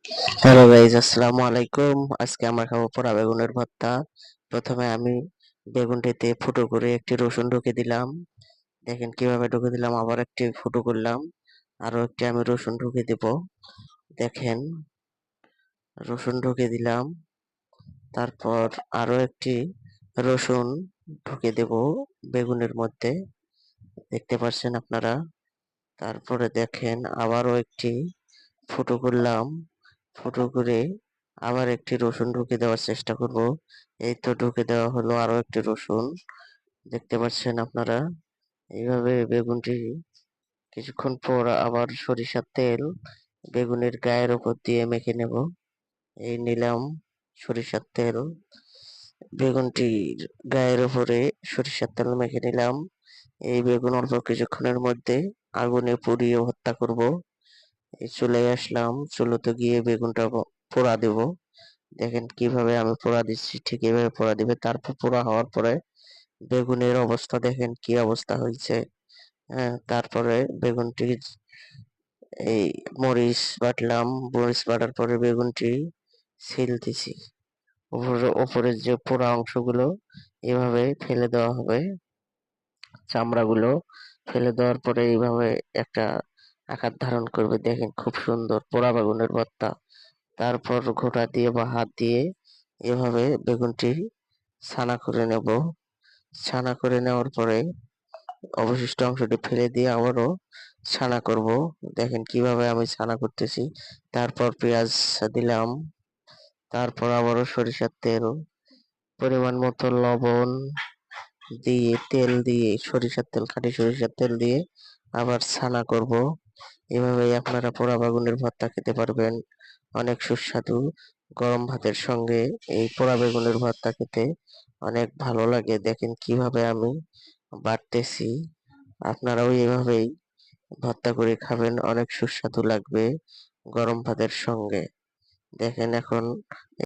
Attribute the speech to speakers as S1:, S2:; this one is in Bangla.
S1: হ্যালো গাইজ, আসসালামু আলাইকুম। আজকে আমরা খাবো পোড়া বেগুনের ভর্তা। প্রথমে আমি বেগুনটিতে ফুটো করে একটি রসুন ঢুকে দিলাম। দেখেন কিভাবে ঢুকে দিলাম। আবার একটি ফুটো করলাম, আরো একটি আমি রসুন ঢুকে দেব। দেখেন, রসুন ঢুকে দিলাম। তারপর আরো একটি রসুন ঢুকে দেব বেগুনের মধ্যে, দেখতে পাচ্ছেন আপনারা। তারপরে দেখেন আবারও একটি ফুটো করলাম। ফুটো করে আবার একটি রসুন ঢুকে দেওয়ার চেষ্টা করব। এই তো ঢুকে দেওয়া হলো আরো একটি রসুন, দেখতে পাচ্ছেন আপনারা। এইভাবে বেগুনটি কিছুক্ষণ পর আবার সরিষার তেল বেগুনের গায়ের উপর দিয়ে মেখে নেব। এই নিলাম সরিষার তেল, বেগুনটির গায়ের উপরে সরিষার তেল মেখে নিলাম। এই বেগুন অল্প কিছুক্ষণের মধ্যে আগুনে পুড়িয়ে হত্যা করব। এই চলে আসলাম, চুলোতে গিয়ে বেগুনটা পোড়া দেব। দেখেন কিভাবে আমি পোড়া দিচ্ছি, ঠিক এভাবে পোড়া দিবে। তারপর পোড়া হওয়ার পরে বেগুনের অবস্থা দেখেন কি অবস্থা হয়েছে। হ্যাঁ, তারপরে বেগুনটি এই মরিচ বাটলাম। মরিচ বাটার পরে বেগুনটি ছিল দিছি। উপরের যে পোড়া অংশগুলো এভাবে ফেলে দেওয়া হবে। চামড়াগুলো ফেলে দেওয়ার পরে এইভাবে একটা আকার ধারণ করবে। দেখেন খুব সুন্দর পোড়া বেগুনের ভর্তা। তারপর ঘোড়া দিয়ে বা হাত দিয়ে এভাবে বেগুনটি ছানা করে নেব। ছানা করে নেওয়ার পরে অবশিষ্ট অংশটি ফেলে দিয়ে আবারও ছানা করব। দেখেন কিভাবে আমি ছানা করতেছি। তারপর পেঁয়াজ দিলাম। তারপর আবারও সরিষার তেল, পরিমাণ মতো লবণ দিয়ে, তেল দিয়ে, সরিষার তেল, খাঁটি সরিষার তেল দিয়ে আবার ছানা করব। এভাবেই আপনারা পোড়া বেগুনের ভর্তা খেতে পারবেন, অনেক সুস্বাদু। গরম ভাতের সঙ্গে এই পোড়া বেগুনের ভর্তা খেতে অনেক ভালো লাগে। দেখেন কিভাবে আমি বাটতেছি। আপনারাও এভাবেই ভর্তা করে খাবেন, অনেক সুস্বাদু লাগবে গরম ভাতের সঙ্গে। দেখেন এখন